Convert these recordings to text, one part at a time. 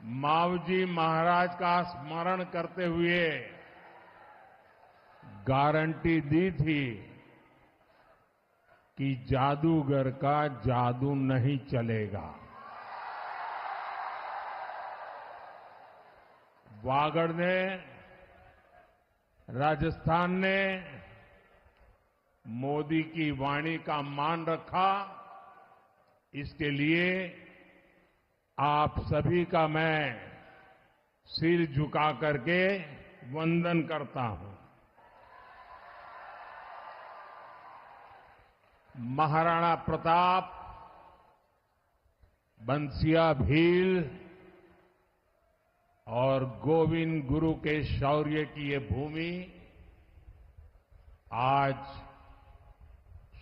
मावजी महाराज का स्मरण करते हुए गारंटी दी थी कि जादूगर का जादू नहीं चलेगा। वागड़ ने, राजस्थान ने मोदी की वाणी का मान रखा। इसके लिए आप सभी का मैं सिर झुका करके वंदन करता हूं। महाराणा प्रताप, बंसिया भील और गोविंद गुरु के शौर्य की ये भूमि आज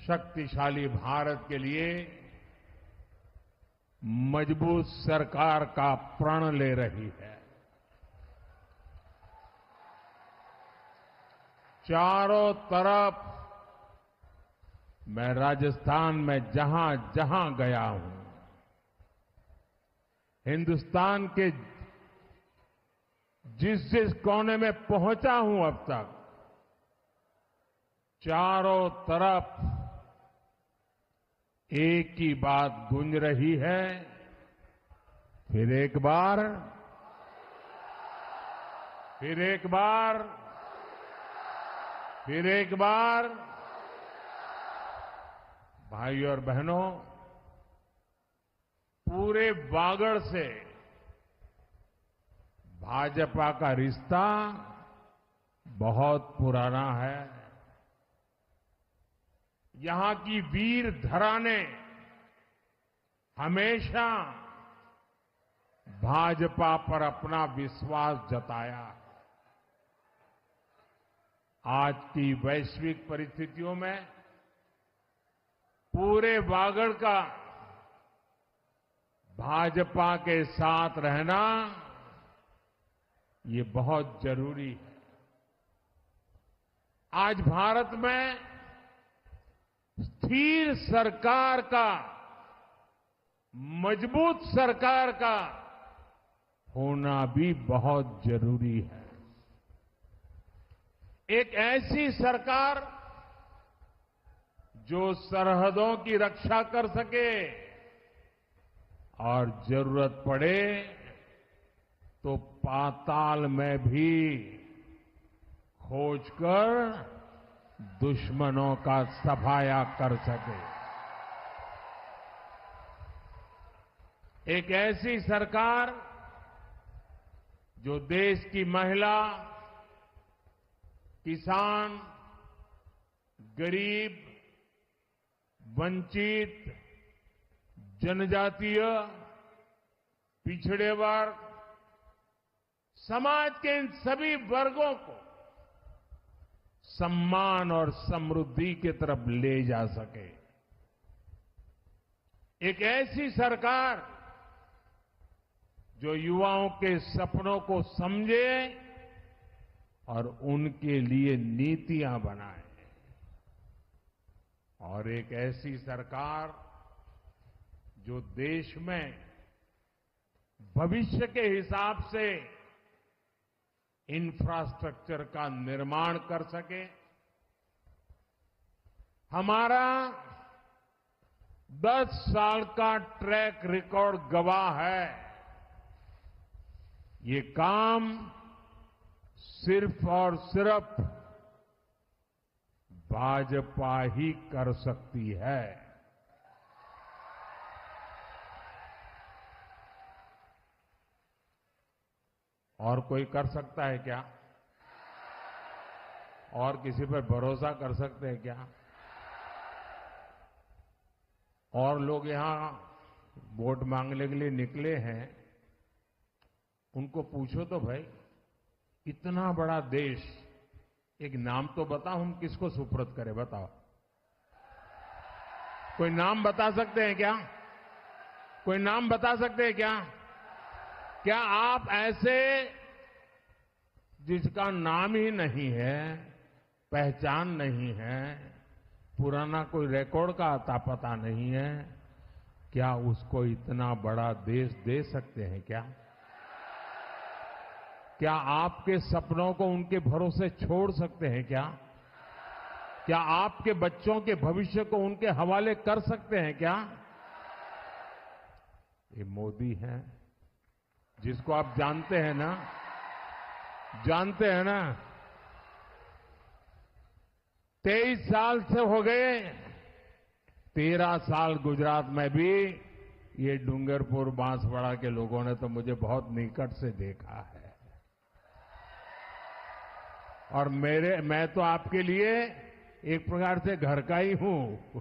शक्तिशाली भारत के लिए मजबूत सरकार का प्रण ले रही है। चारों तरफ मैं राजस्थान में जहां जहां गया हूं, हिंदुस्तान के जिस जिस कोने में पहुंचा हूं अब तक, चारों तरफ एक ही बात गूंज रही है। फिर एक बार, फिर एक बार, फिर एक बार। भाइयों और बहनों, पूरे वागड़ से भाजपा का रिश्ता बहुत पुराना है। यहां की वीर धरा ने हमेशा भाजपा पर अपना विश्वास जताया। आज की वैश्विक परिस्थितियों में पूरे वागड़ का भाजपा के साथ रहना ये बहुत जरूरी है। आज भारत में स्थिर सरकार का, मजबूत सरकार का होना भी बहुत जरूरी है। एक ऐसी सरकार जो सरहदों की रक्षा कर सके और जरूरत पड़े तो पाताल में भी खोजकर दुश्मनों का सफाया कर सके। एक ऐसी सरकार जो देश की महिला, किसान, गरीब, वंचित, जनजातीय, पिछड़े वर्ग, समाज के इन सभी वर्गों को सम्मान और समृद्धि की तरफ ले जा सके। एक ऐसी सरकार जो युवाओं के सपनों को समझे और उनके लिए नीतियां बनाए। और एक ऐसी सरकार जो देश में भविष्य के हिसाब से इंफ्रास्ट्रक्चर का निर्माण कर सके। हमारा 10 साल का ट्रैक रिकॉर्ड गवाह है। ये काम सिर्फ और सिर्फ भाजपा ही कर सकती है। और कोई कर सकता है क्या? और किसी पर भरोसा कर सकते हैं क्या? और लोग यहां वोट मांगने के लिए निकले हैं, उनको पूछो तो भाई, इतना बड़ा देश, एक नाम तो बताओ, हम किसको सुपुर्द करें? बताओ, कोई नाम बता सकते हैं क्या? कोई नाम बता सकते हैं क्या? क्या आप ऐसे जिसका नाम ही नहीं है, पहचान नहीं है, पुराना कोई रिकॉर्ड का आता पता नहीं है, क्या उसको इतना बड़ा देश दे सकते हैं क्या? क्या आपके सपनों को उनके भरोसे छोड़ सकते हैं क्या? क्या आपके बच्चों के भविष्य को उनके हवाले कर सकते हैं क्या? ये मोदी है जिसको आप जानते हैं ना, जानते हैं ना। 23 साल से हो गए, 13 साल गुजरात में भी ये डूंगरपुर बांसवाड़ा के लोगों ने तो मुझे बहुत निकट से देखा है। और मैं तो आपके लिए एक प्रकार से घर का ही हूं।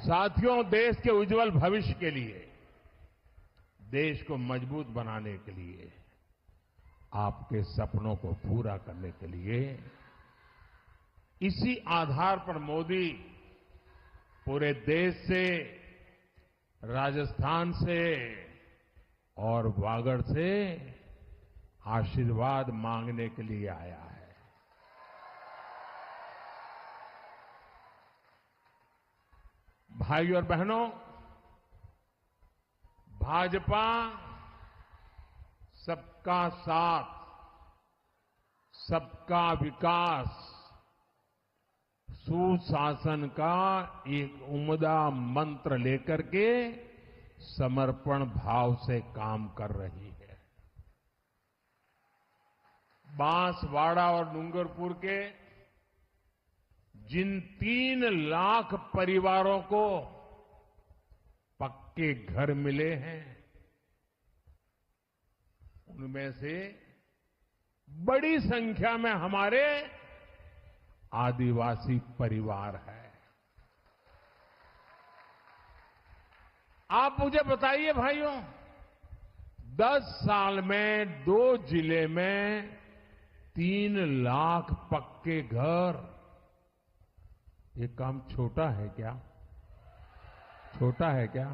साथियों, देश के उज्जवल भविष्य के लिए, देश को मजबूत बनाने के लिए, आपके सपनों को पूरा करने के लिए, इसी आधार पर मोदी पूरे देश से, राजस्थान से और वागड़ से आशीर्वाद मांगने के लिए आया है। भाइयों और बहनों, भाजपा सबका साथ, सबका विकास, सुशासन का एक उम्दा मंत्र लेकर के समर्पण भाव से काम कर रही है। बांसवाड़ा और डूंगरपुर के जिन 3 लाख परिवारों को पक्के घर मिले हैं, उनमें से बड़ी संख्या में हमारे आदिवासी परिवार है। आप मुझे बताइए भाइयों, 10 साल में 2 जिले में 3 लाख पक्के घर, ये काम छोटा है क्या? छोटा है क्या?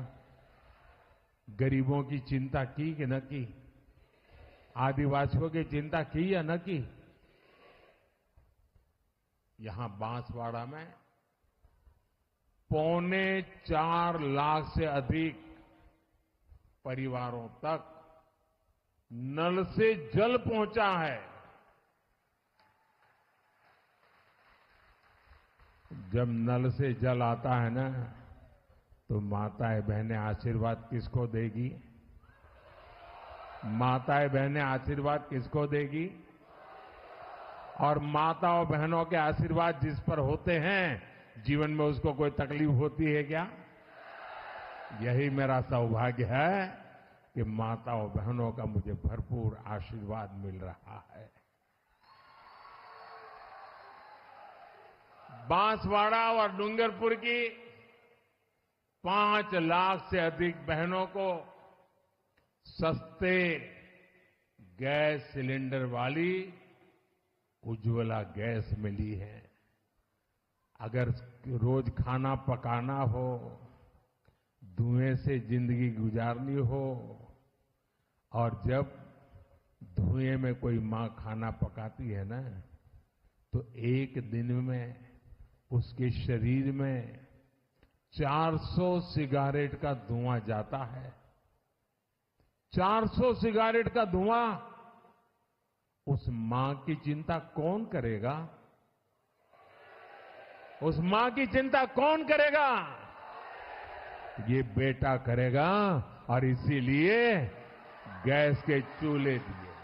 गरीबों की चिंता की कि न की? आदिवासियों की चिंता की या न की? यहां बांसवाड़ा में 4.25 लाख से अधिक परिवारों तक नल से जल पहुंचा है। जब नल से जल आता है ना, तो माताएं बहनें आशीर्वाद किसको देगी? माताएं बहनें आशीर्वाद किसको देगी? और माताओं बहनों के आशीर्वाद जिस पर होते हैं, जीवन में उसको कोई तकलीफ होती है क्या? यही मेरा सौभाग्य है कि माताओं बहनों का मुझे भरपूर आशीर्वाद मिल रहा है। बांसवाड़ा और डूंगरपुर की 5 लाख से अधिक बहनों को सस्ते गैस सिलेंडर वाली उज्ज्वला गैस मिली है। अगर रोज खाना पकाना हो, धुएं से जिंदगी गुजारनी हो, और जब धुएं में कोई मां खाना पकाती है ना, तो एक दिन में उसके शरीर में 400 सिगारेट का धुआं जाता है। 400 सिगारेट का धुआं, उस मां की चिंता कौन करेगा? उस मां की चिंता कौन करेगा? ये बेटा करेगा, और इसीलिए गैस के चूल्हे दिए।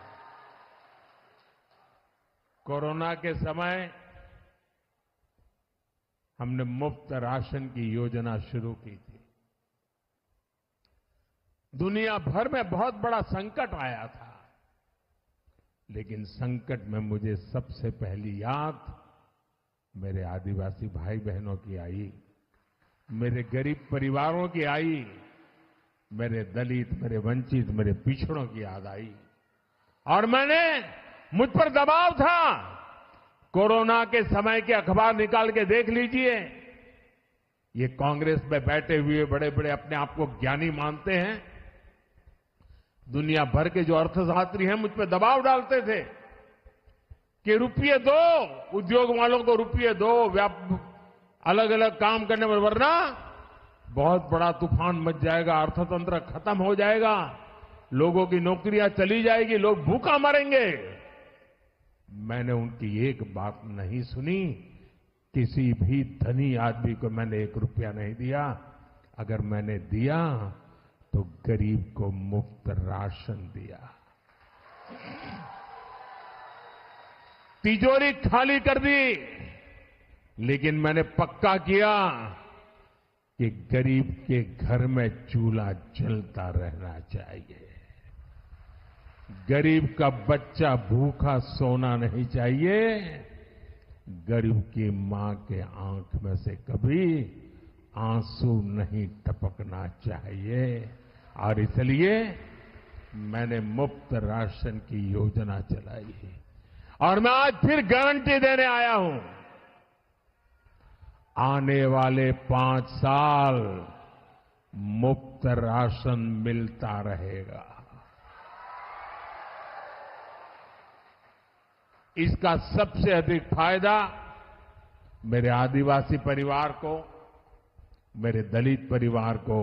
कोरोना के समय हमने मुफ्त राशन की योजना शुरू की थी। दुनिया भर में बहुत बड़ा संकट आया था, लेकिन संकट में मुझे सबसे पहली याद मेरे आदिवासी भाई बहनों की आई, मेरे गरीब परिवारों की आई, मेरे दलित, मेरे वंचित, मेरे पिछड़ों की याद आई। और मुझ पर दबाव था, कोरोना के समय के अखबार निकाल के देख लीजिए। ये कांग्रेस में बैठे हुए बड़े बड़े अपने आप को ज्ञानी मानते हैं, दुनिया भर के जो अर्थशास्त्री हैं मुझ पे दबाव डालते थे कि रुपये दो, उद्योग वालों को रुपये दो, अलग अलग काम करने में, वरना बहुत बड़ा तूफान मच जाएगा, अर्थतंत्र खत्म हो जाएगा, लोगों की नौकरियां चली जाएगी, लोग भूखा मरेंगे। मैंने उनकी एक बात नहीं सुनी। किसी भी धनी आदमी को मैंने 1 रुपया नहीं दिया। अगर मैंने दिया तो गरीब को मुफ्त राशन दिया। तिजोरी खाली कर दी, लेकिन मैंने पक्का किया कि गरीब के घर में चूल्हा जलता रहना चाहिए। गरीब का बच्चा भूखा सोना नहीं चाहिए। गरीब की मां के आंख में से कभी आंसू नहीं टपकना चाहिए। और इसलिए मैंने मुफ्त राशन की योजना चलाई है। और मैं आज फिर गारंटी देने आया हूं, आने वाले 5 साल मुफ्त राशन मिलता रहेगा। इसका सबसे अधिक फायदा मेरे आदिवासी परिवार को, मेरे दलित परिवार को,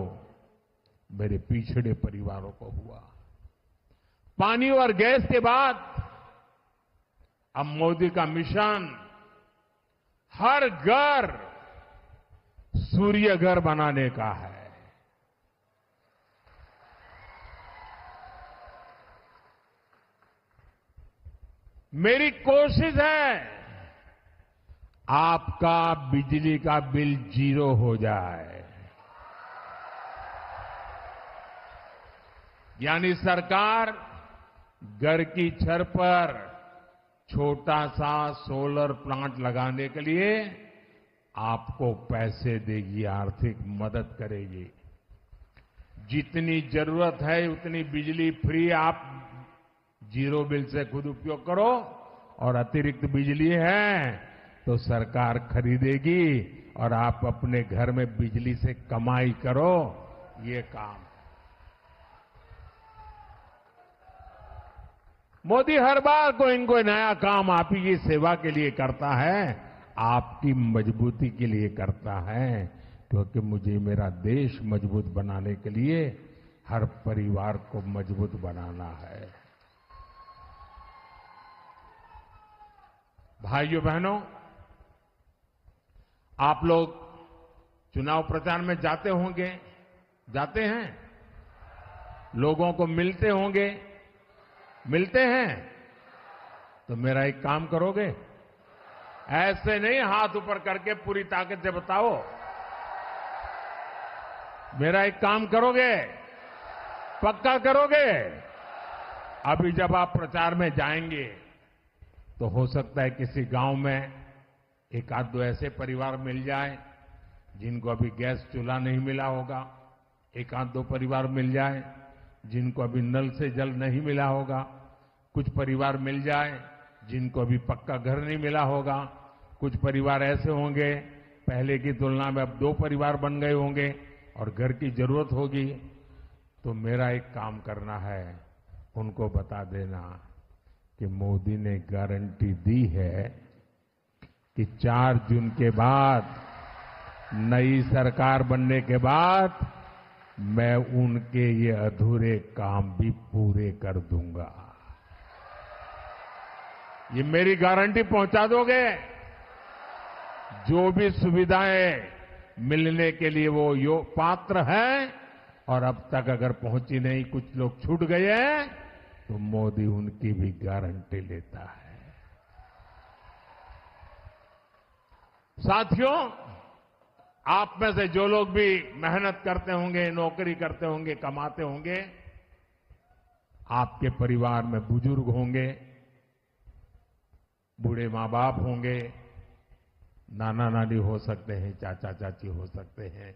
मेरे पिछड़े परिवारों को हुआ। पानी और गैस के बाद अब मोदी का मिशन हर घर सूर्य घर बनाने का है। मेरी कोशिश है आपका बिजली का बिल 0 हो जाए। यानी सरकार घर की छत पर छोटा सा सोलर प्लांट लगाने के लिए आपको पैसे देगी, आर्थिक मदद करेगी। जितनी जरूरत है उतनी बिजली फ्री आप 0 बिल से खुद उपयोग करो, और अतिरिक्त बिजली है तो सरकार खरीदेगी और आप अपने घर में बिजली से कमाई करो। ये काम मोदी हर बार कोई नया काम आप ही की सेवा के लिए करता है, आपकी मजबूती के लिए करता है, क्योंकि मुझे मेरा देश मजबूत बनाने के लिए हर परिवार को मजबूत बनाना है। भाइयों बहनों, आप लोग चुनाव प्रचार में जाते होंगे, जाते हैं, लोगों को मिलते होंगे, मिलते हैं, तो मेरा एक काम करोगे? ऐसे नहीं हाथ ऊपर करके पूरी ताकत से बताओ, मेरा एक काम करोगे? पक्का करोगे? अभी जब आप प्रचार में जाएंगे तो हो सकता है किसी गांव में 1-2 ऐसे परिवार मिल जाए जिनको अभी गैस चूल्हा नहीं मिला होगा, 1-2 परिवार मिल जाए जिनको अभी नल से जल नहीं मिला होगा, कुछ परिवार मिल जाए जिनको अभी पक्का घर नहीं मिला होगा, कुछ परिवार ऐसे होंगे पहले की तुलना में अब 2 परिवार बन गए होंगे और घर की जरूरत होगी। तो मेरा एक काम करना है, उनको बता देना कि मोदी ने गारंटी दी है कि 4 जून के बाद, नई सरकार बनने के बाद, मैं उनके ये अधूरे काम भी पूरे कर दूंगा। ये मेरी गारंटी पहुंचा दोगे? जो भी सुविधाएं मिलने के लिए वो पात्र है और अब तक अगर पहुंची नहीं, कुछ लोग छूट गए हैं, तो मोदी उनकी भी गारंटी लेता है। साथियों, आप में से जो लोग भी मेहनत करते होंगे, नौकरी करते होंगे, कमाते होंगे, आपके परिवार में बुजुर्ग होंगे, बूढ़े माँ बाप होंगे, नाना नानी हो सकते हैं, चाचा चाची हो सकते हैं।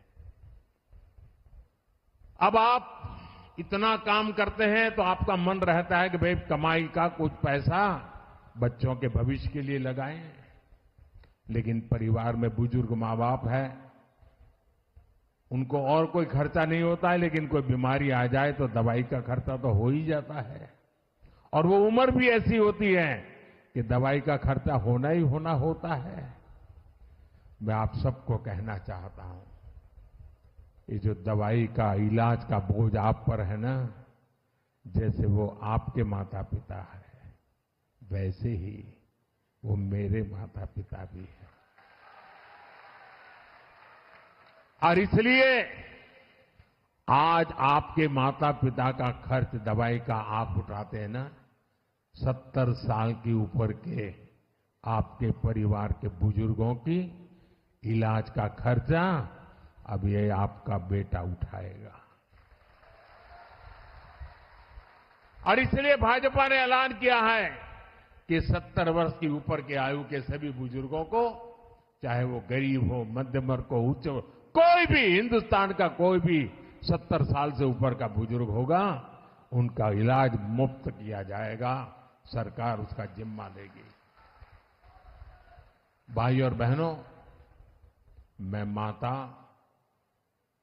अब आप इतना काम करते हैं तो आपका मन रहता है कि भाई कमाई का कुछ पैसा बच्चों के भविष्य के लिए लगाएं। लेकिन परिवार में बुजुर्ग माँ बाप है, उनको और कोई खर्चा नहीं होता है, लेकिन कोई बीमारी आ जाए तो दवाई का खर्चा तो हो ही जाता है। और वो उम्र भी ऐसी होती है कि दवाई का खर्चा होना ही होना होता है। मैं आप सबको कहना चाहता हूं, ये जो दवाई का इलाज का बोझ आप पर है ना, जैसे वो आपके माता पिता है, वैसे ही वो मेरे माता पिता भी है। और इसलिए आज आपके माता पिता का खर्च दवाई का आप उठाते हैं ना, 70 साल की ऊपर के आपके परिवार के बुजुर्गों की इलाज का खर्चा अब ये आपका बेटा उठाएगा। और इसलिए भाजपा ने ऐलान किया है कि 70 वर्ष की ऊपर के आयु के सभी बुजुर्गों को, चाहे वो गरीब हो, मध्यम वर्ग हो, उच्च हो, कोई भी हिंदुस्तान का कोई भी 70 साल से ऊपर का बुजुर्ग होगा, उनका इलाज मुफ्त किया जाएगा। सरकार उसका जिम्मा लेगी। भाई और बहनों, मैं माता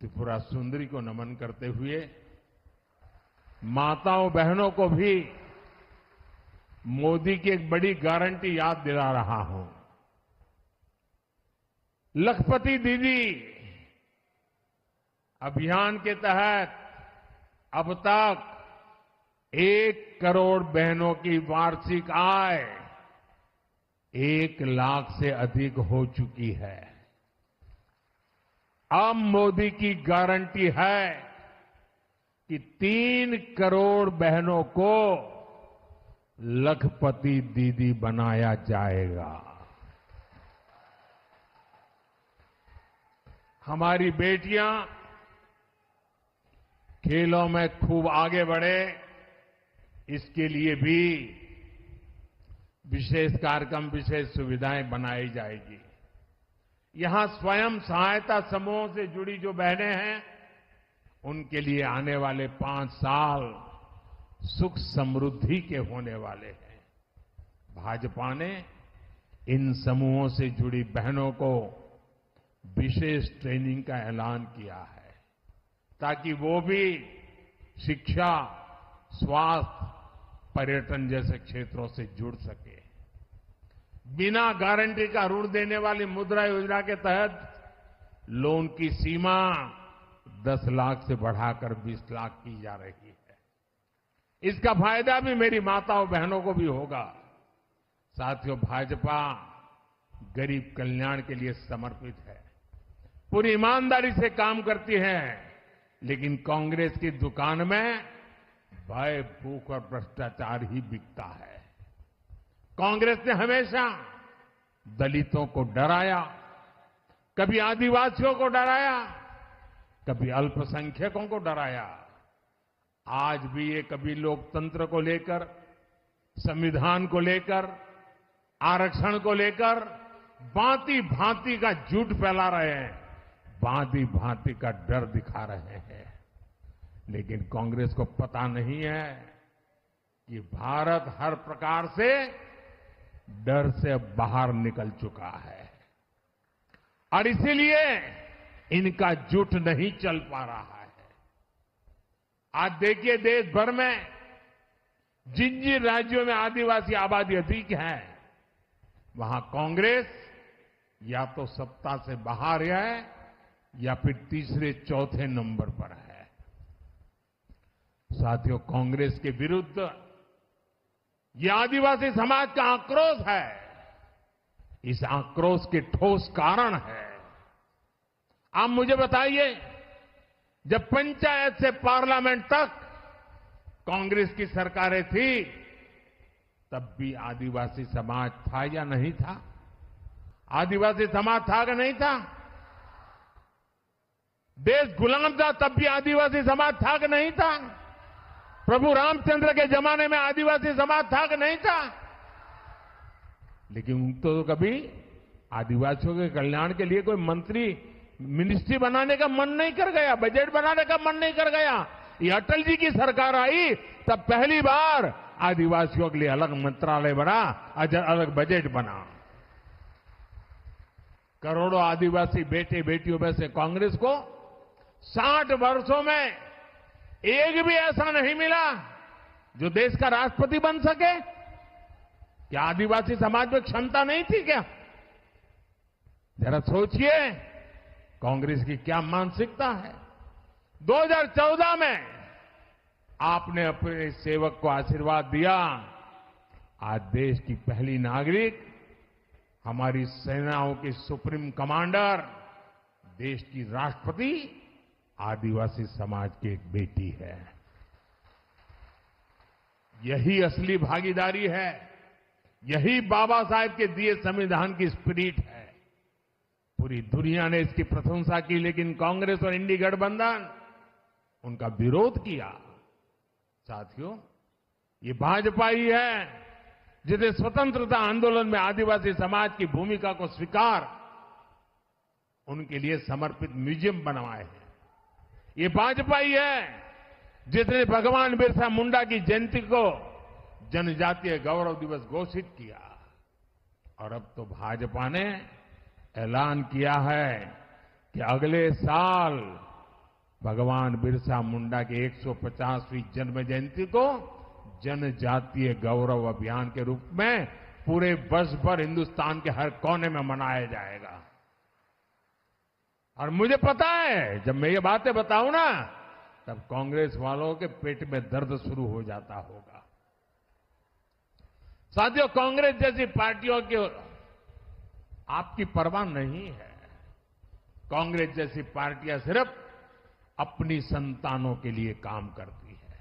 त्रिपुरा सुंदरी को नमन करते हुए माताओं बहनों को भी मोदी की एक बड़ी गारंटी याद दिला रहा हूं। लखपति दीदी अभियान के तहत अब तक 1 करोड़ बहनों की वार्षिक आय 1 लाख से अधिक हो चुकी है। अब मोदी की गारंटी है कि 3 करोड़ बहनों को लखपति दीदी बनाया जाएगा। हमारी बेटियां खेलों में खूब आगे बढ़े, इसके लिए भी विशेष कार्यक्रम, विशेष सुविधाएं बनाई जाएगी। यहां स्वयं सहायता समूहों से जुड़ी जो बहनें हैं, उनके लिए आने वाले 5 साल सुख समृद्धि के होने वाले हैं। भाजपा ने इन समूहों से जुड़ी बहनों को विशेष ट्रेनिंग का ऐलान किया है, ताकि वो भी शिक्षा, स्वास्थ्य, पर्यटन जैसे क्षेत्रों से जुड़ सके। बिना गारंटी का ऋण देने वाली मुद्रा योजना के तहत लोन की सीमा 10 लाख से बढ़ाकर 20 लाख की जा रही है। इसका फायदा भी मेरी माताओं बहनों को भी होगा। साथियों, भाजपा गरीब कल्याण के लिए समर्पित है, पूरी ईमानदारी से काम करती है, लेकिन कांग्रेस की दुकान में भय, भूख और भ्रष्टाचार ही बिकता है। कांग्रेस ने हमेशा दलितों को डराया, कभी आदिवासियों को डराया, कभी अल्पसंख्यकों को डराया। आज भी ये कभी लोकतंत्र को लेकर, संविधान को लेकर, आरक्षण को लेकर भांति भांति का झूठ फैला रहे हैं, भांति भांति का डर दिखा रहे हैं। लेकिन कांग्रेस को पता नहीं है कि भारत हर प्रकार से डर से बाहर निकल चुका है, और इसीलिए इनका झूठ नहीं चल पा रहा है। आज देखिए, देश भर में जिन जिन राज्यों में आदिवासी आबादी अधिक है, वहां कांग्रेस या तो सत्ता से बाहर है या फिर तीसरे चौथे नंबर पर है। साथियों, कांग्रेस के विरुद्ध ये आदिवासी समाज का आक्रोश है। इस आक्रोश के ठोस कारण है। आप मुझे बताइए, जब पंचायत से पार्लियामेंट तक कांग्रेस की सरकारें थी, तब भी आदिवासी समाज था या नहीं था? आदिवासी समाज था कि नहीं था? देश गुलाम था, तब भी आदिवासी समाज था कि नहीं था? प्रभु रामचंद्र के जमाने में आदिवासी समाज था कि नहीं था? लेकिन तो कभी आदिवासियों के कल्याण के लिए कोई मंत्री, मिनिस्ट्री बनाने का मन नहीं कर गया, बजट बनाने का मन नहीं कर गया। ये अटल जी की सरकार आई, तब पहली बार आदिवासियों के लिए अलग मंत्रालय बना, अलग बजट बना। करोड़ों आदिवासी बेटे बेटियों में से कांग्रेस को 60 वर्षों में एक भी ऐसा नहीं मिला जो देश का राष्ट्रपति बन सके। क्या आदिवासी समाज में क्षमता नहीं थी क्या? जरा सोचिए कांग्रेस की क्या मानसिकता है। 2014 में आपने अपने सेवक को आशीर्वाद दिया। आज देश की पहली नागरिक, हमारी सेनाओं की सुप्रीम कमांडर, देश की राष्ट्रपति आदिवासी समाज की एक बेटी है। यही असली भागीदारी है, यही बाबा साहेब के दिए संविधान की स्पिरिट है। पूरी दुनिया ने इसकी प्रशंसा की, लेकिन कांग्रेस और इंडी गठबंधन उनका विरोध किया। साथियों, ये भाजपा ही है जिसने स्वतंत्रता आंदोलन में आदिवासी समाज की भूमिका को स्वीकार, उनके लिए समर्पित म्यूजियम बनवाए हैं। ये भाजपा ही है जिसने भगवान बिरसा मुंडा की जयंती को जनजातीय गौरव दिवस घोषित किया। और अब तो भाजपा ने ऐलान किया है कि अगले साल भगवान बिरसा मुंडा की 150वीं जन्म जयंती को जनजातीय गौरव अभियान के रूप में पूरे वर्ष भर हिंदुस्तान के हर कोने में मनाया जाएगा। और मुझे पता है, जब मैं ये बातें बताऊं ना, तब कांग्रेस वालों के पेट में दर्द शुरू हो जाता होगा। साथियों, कांग्रेस जैसी पार्टियों की आपकी परवाह नहीं है। कांग्रेस जैसी पार्टियां सिर्फ अपनी संतानों के लिए काम करती है।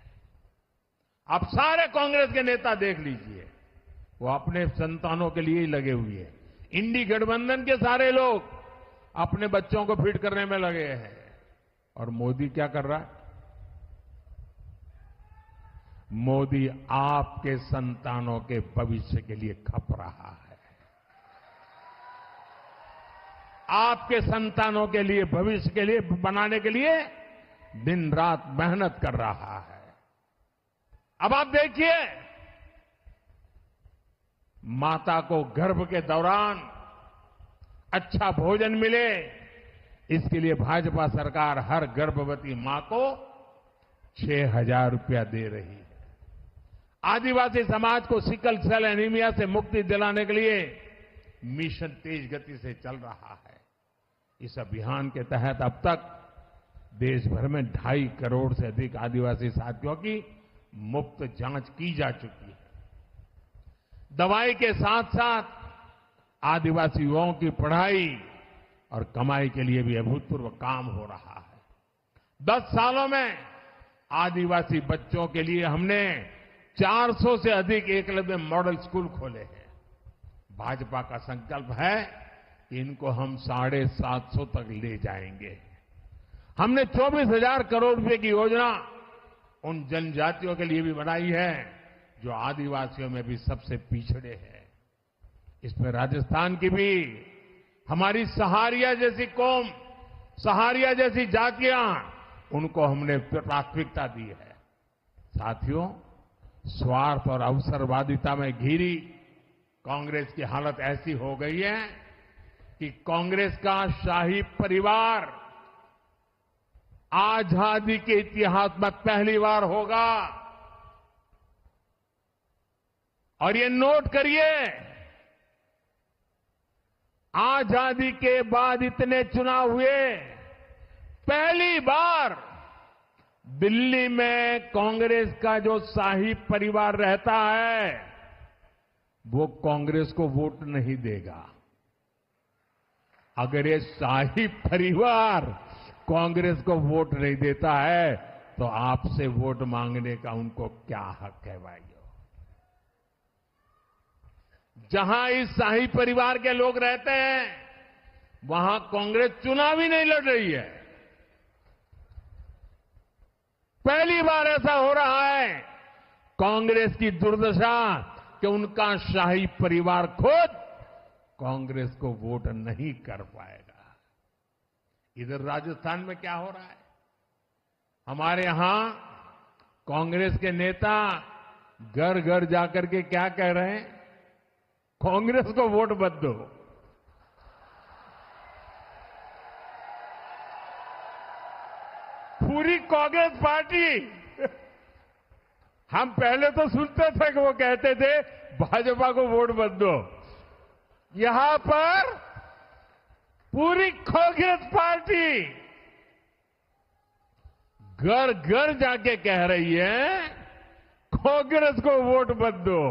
आप सारे कांग्रेस के नेता देख लीजिए, वो अपने संतानों के लिए ही लगे हुए हैं। इंडी गठबंधन के सारे लोग अपने बच्चों को फिट करने में लगे हैं। और मोदी क्या कर रहा है? मोदी आपके संतानों के भविष्य के लिए खप रहा है। आपके संतानों के लिए, भविष्य के लिए बनाने के लिए दिन रात मेहनत कर रहा है। अब आप देखिए, माता को गर्भ के दौरान अच्छा भोजन मिले, इसके लिए भाजपा सरकार हर गर्भवती मां को 6,000 रुपया दे रही है। आदिवासी समाज को सिकल सेल एनीमिया से मुक्ति दिलाने के लिए मिशन तेज गति से चल रहा है। इस अभियान के तहत अब तक देश भर में 2.5 करोड़ से अधिक आदिवासी साथियों की मुफ्त जांच की जा चुकी है। दवाई के साथ साथ आदिवासी युवाओं की पढ़ाई और कमाई के लिए भी अभूतपूर्व काम हो रहा है। 10 सालों में आदिवासी बच्चों के लिए हमने 400 से अधिक एकलव्य मॉडल स्कूल खोले हैं। भाजपा का संकल्प है कि इनको हम 750 तक ले जाएंगे। हमने 24,000 करोड़ रुपए की योजना उन जनजातियों के लिए भी बनाई है जो आदिवासियों में भी सबसे पिछड़े हैं। इसमें राजस्थान की भी हमारी सहारिया जैसी कौम, सहारिया जैसी जातियां, उनको हमने प्राथमिकता दी है। साथियों, स्वार्थ और अवसरवादिता में घिरी कांग्रेस की हालत ऐसी हो गई है कि कांग्रेस का शाही परिवार आजादी के इतिहास में पहली बार होगा। और ये नोट करिए, आजादी के बाद इतने चुनाव हुए, पहली बार दिल्ली में कांग्रेस का जो शाही परिवार रहता है वो कांग्रेस को वोट नहीं देगा। अगर ये शाही परिवार कांग्रेस को वोट नहीं देता है तो आपसे वोट मांगने का उनको क्या हक है भाइयों? जहां इस शाही परिवार के लोग रहते हैं वहां कांग्रेस चुनाव ही नहीं लड़ रही है। पहली बार ऐसा हो रहा है कांग्रेस की दुर्दशा कि उनका शाही परिवार खुद कांग्रेस को वोट नहीं कर पाएगा। इधर राजस्थान में क्या हो रहा है? हमारे यहां कांग्रेस के नेता घर घर जाकर के क्या कह रहे हैं? कांग्रेस को वोट मत दो। . कांग्रेस पार्टी। हम पहले तो सुनते थे कि वो कहते थे भाजपा को वोट मत दो। यहां पर पूरी कांग्रेस पार्टी घर घर जाके कह रही है कांग्रेस को वोट मत दो।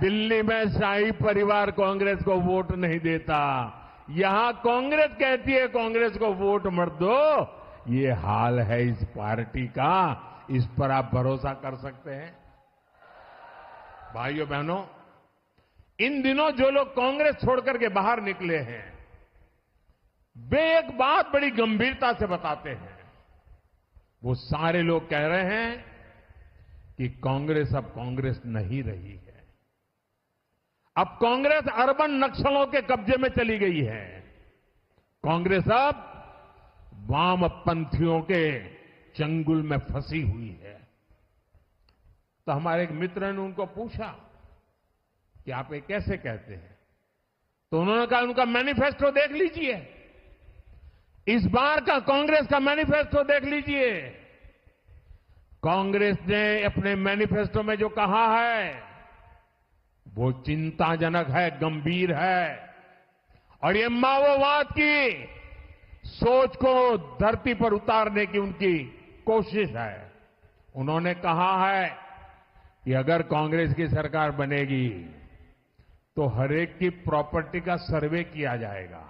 दिल्ली में शाही परिवार कांग्रेस को वोट नहीं देता, यहां कांग्रेस कहती है कांग्रेस को वोट मत दो। ये हाल है इस पार्टी का, इस पर आप भरोसा कर सकते हैं। भाइयों बहनों, इन दिनों जो लोग कांग्रेस छोड़कर के बाहर निकले हैं, वे एक बात बड़ी गंभीरता से बताते हैं। वो सारे लोग कह रहे हैं कि कांग्रेस अब कांग्रेस नहीं रही है। अब कांग्रेस अर्बन नक्सलों के कब्जे में चली गई है। कांग्रेस अब वामपंथियों के चंगुल में फंसी हुई है। तो हमारे एक मित्र ने उनको पूछा कि आप ये कैसे कहते हैं? तो उन्होंने कहा उनका मैनिफेस्टो देख लीजिए, इस बार का कांग्रेस का मैनिफेस्टो देख लीजिए। कांग्रेस ने अपने मैनिफेस्टो में जो कहा है वो चिंताजनक है, गंभीर है, और ये माओवाद की सोच को धरती पर उतारने की उनकी कोशिश है। उन्होंने कहा है कि अगर कांग्रेस की सरकार बनेगी तो हरेक की प्रॉपर्टी का सर्वे किया जाएगा।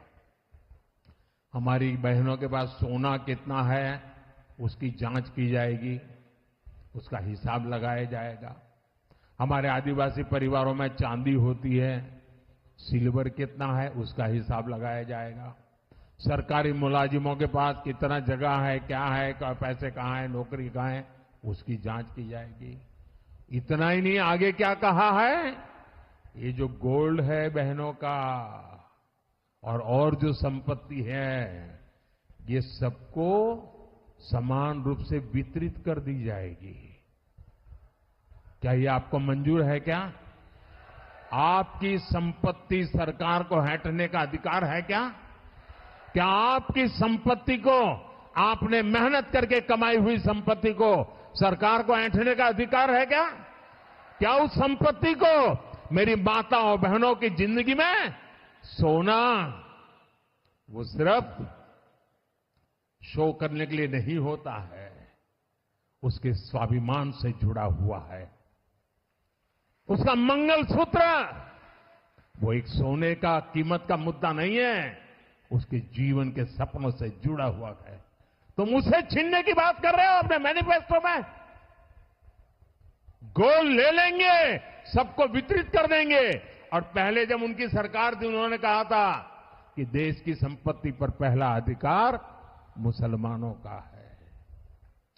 हमारी बहनों के पास सोना कितना है उसकी जांच की जाएगी, उसका हिसाब लगाया जाएगा। हमारे आदिवासी परिवारों में चांदी होती है, सिल्वर कितना है उसका हिसाब लगाया जाएगा। सरकारी मुलाजिमों के पास कितना जगह है, क्या है, पैसे कहां है, नौकरी कहां है, उसकी जांच की जाएगी। इतना ही नहीं, आगे क्या कहा है, ये जो गोल्ड है बहनों का और जो संपत्ति है, ये सबको समान रूप से वितरित कर दी जाएगी। क्या ये आपको मंजूर है? क्या आपकी संपत्ति सरकार को हटने का अधिकार है? क्या आपकी संपत्ति को, आपने मेहनत करके कमाई हुई संपत्ति को सरकार को ऐंठने का अधिकार है? क्या उस संपत्ति को मेरी माताओं बहनों की जिंदगी में सोना वो सिर्फ शो करने के लिए नहीं होता है, उसके स्वाभिमान से जुड़ा हुआ है। उसका मंगलसूत्र वो एक सोने का कीमत का मुद्दा नहीं है, उसके जीवन के सपनों से जुड़ा हुआ है। तुम उसे छीनने की बात कर रहे हो अपने मैनिफेस्टो में। गोल्ड ले लेंगे, सबको वितरित कर देंगे। और पहले जब उनकी सरकार थी उन्होंने कहा था कि देश की संपत्ति पर पहला अधिकार मुसलमानों का है।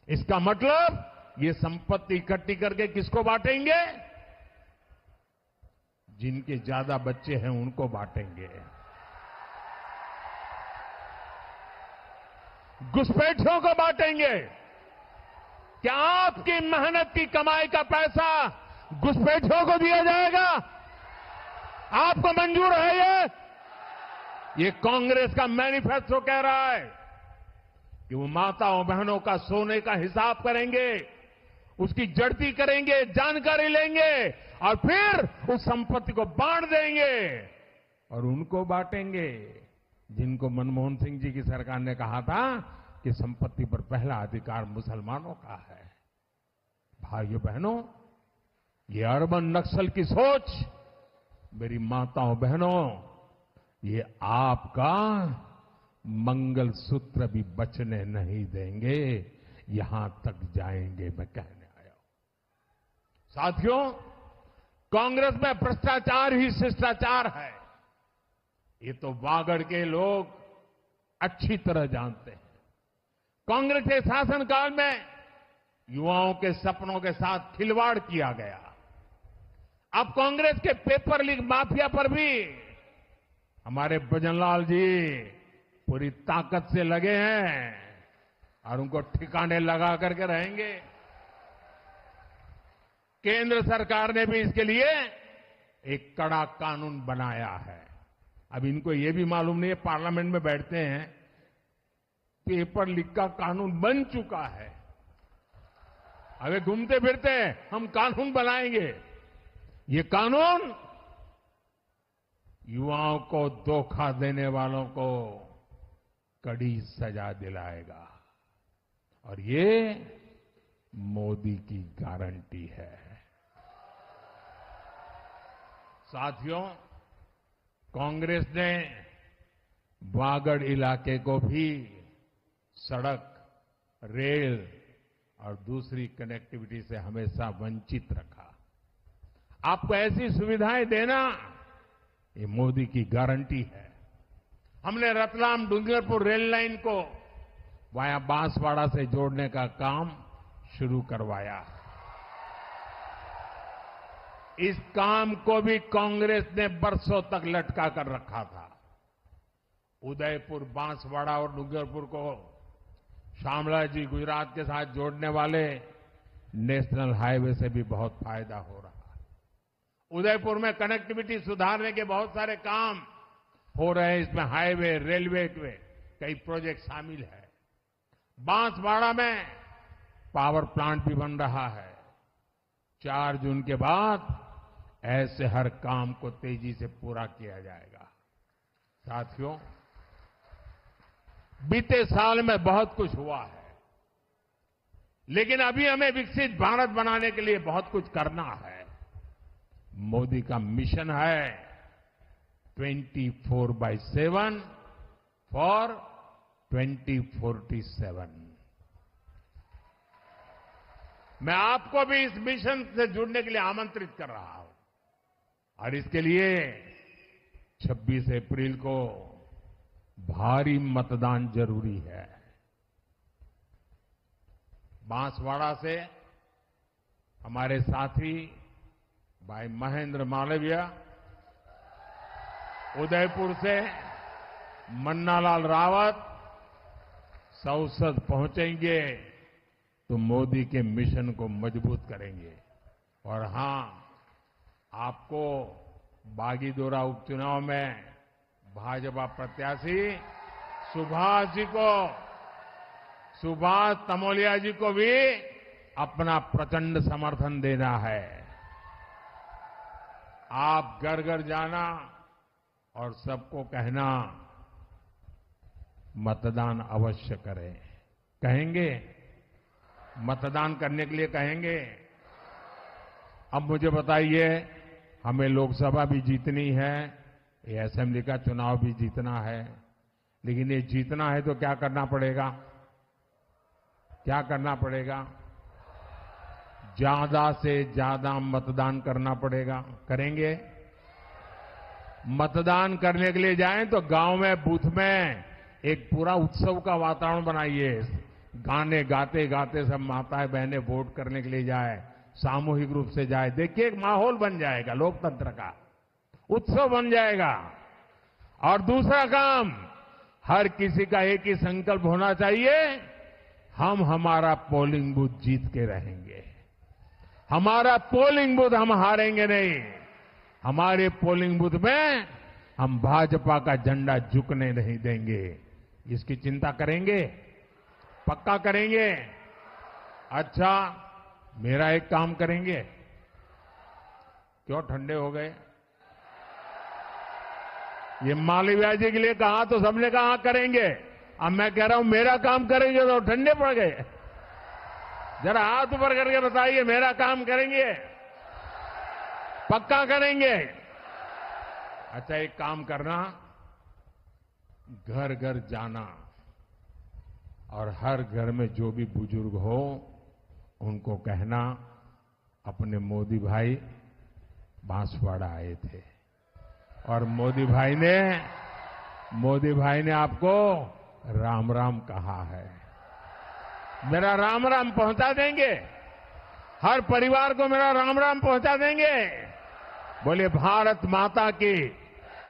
इसका मतलब ये संपत्ति इकट्ठी करके किसको बांटेंगे? जिनके ज्यादा बच्चे हैं उनको बांटेंगे। घुसपैठियों को बांटेंगे। क्या आपकी मेहनत की कमाई का पैसा घुसपैठियों को दिया जाएगा? आपको मंजूर है ये कांग्रेस का मैनिफेस्टो कह रहा है कि वो माताओं बहनों का सोने का हिसाब करेंगे, उसकी जड़ती करेंगे, जानकारी लेंगे और फिर उस संपत्ति को बांट देंगे। और उनको बांटेंगे जिनको मनमोहन सिंह जी की सरकार ने कहा था कि संपत्ति पर पहला अधिकार मुसलमानों का है। भाइयों बहनों, ये अर्बन नक्सल की सोच, मेरी माताओं बहनों, ये आपका मंगलसूत्र भी बचने नहीं देंगे, यहां तक जाएंगे, मैं कहने आया हूं। साथियों, कांग्रेस में भ्रष्टाचार ही शिष्टाचार है, ये तो वागड़ के लोग अच्छी तरह जानते हैं। कांग्रेस के शासनकाल में युवाओं के सपनों के साथ खिलवाड़ किया गया। अब कांग्रेस के पेपर लीक माफिया पर भी हमारे भजनलाल जी पूरी ताकत से लगे हैं और उनको ठिकाने लगा करके रहेंगे। केंद्र सरकार ने भी इसके लिए एक कड़ा कानून बनाया है। अब इनको ये भी मालूम नहीं है, पार्लियामेंट में बैठते हैं पेपर लीक का कानून बन चुका है। अबे घूमते फिरते हम कानून बनाएंगे। ये कानून युवाओं को धोखा देने वालों को कड़ी सजा दिलाएगा और ये मोदी की गारंटी है। साथियों, कांग्रेस ने वागड़ इलाके को भी सड़क, रेल और दूसरी कनेक्टिविटी से हमेशा वंचित रखा। आपको ऐसी सुविधाएं देना ये मोदी की गारंटी है। हमने रतलाम डूंगरपुर रेल लाइन को वाया बांसवाड़ा से जोड़ने का काम शुरू करवाया। इस काम को भी कांग्रेस ने बरसों तक लटका कर रखा था। उदयपुर, बांसवाड़ा और डूंगरपुर को शामलाजी गुजरात के साथ जोड़ने वाले नेशनल हाईवे से भी बहुत फायदा हो रहा है। उदयपुर में कनेक्टिविटी सुधारने के बहुत सारे काम हो रहे हैं। इसमें हाईवे, रेलवे के कई प्रोजेक्ट शामिल है। बांसवाड़ा में पावर प्लांट भी बन रहा है। 4 जून के बाद ऐसे हर काम को तेजी से पूरा किया जाएगा। साथियों, बीते साल में बहुत कुछ हुआ है, लेकिन अभी हमें विकसित भारत बनाने के लिए बहुत कुछ करना है। मोदी का मिशन है 24/7 फॉर 2047। मैं आपको भी इस मिशन से जुड़ने के लिए आमंत्रित कर रहा हूं और इसके लिए 26 अप्रैल को भारी मतदान जरूरी है। बांसवाड़ा से हमारे साथी भाई महेंद्र मालवीय, उदयपुर से मन्नालाल रावत संसद पहुंचेंगे तो मोदी के मिशन को मजबूत करेंगे। और हां, आपको बागीदोरा उपचुनाव में भाजपा प्रत्याशी सुभाष तमोलिया जी को भी अपना प्रचंड समर्थन देना है। आप घर घर जाना और सबको कहना मतदान अवश्य करें। कहेंगे? मतदान करने के लिए कहेंगे? अब मुझे बताइए, हमें लोकसभा भी जीतनी है, ये असेंबली का चुनाव भी जीतना है, लेकिन ये जीतना है तो क्या करना पड़ेगा? क्या करना पड़ेगा? ज्यादा से ज्यादा मतदान करना पड़ेगा। करेंगे? मतदान करने के लिए जाएं तो गांव में, बूथ में एक पूरा उत्सव का वातावरण बनाइए। गाने गाते गाते सब माताएं बहनें वोट करने के लिए जाए, सामूहिक रूप से जाए। देखिए, एक माहौल बन जाएगा, लोकतंत्र का उत्सव बन जाएगा। और दूसरा काम, हर किसी का एक ही संकल्प होना चाहिए, हम हमारा पोलिंग बूथ जीत के रहेंगे। हमारा पोलिंग बूथ हम हारेंगे नहीं। हमारे पोलिंग बूथ में हम भाजपा का झंडा झुकने नहीं देंगे। इसकी चिंता करेंगे? पक्का करेंगे? अच्छा, मेरा एक काम करेंगे? क्यों ठंडे हो गए? ये मालवीय जी के लिए कहा तो सबने कहा करेंगे। अब मैं कह रहा हूं मेरा काम करेंगे तो ठंडे पड़ गए। जरा हाथ ऊपर करके बताइए, मेरा काम करेंगे? पक्का करेंगे? अच्छा, एक काम करना, घर घर जाना और हर घर में जो भी बुजुर्ग हो उनको कहना अपने मोदी भाई बांसवाड़ा आए थे और मोदी भाई ने आपको राम राम कहा है। मेरा राम राम पहुंचा देंगे? हर परिवार को मेरा राम राम पहुंचा देंगे? बोले भारत माता की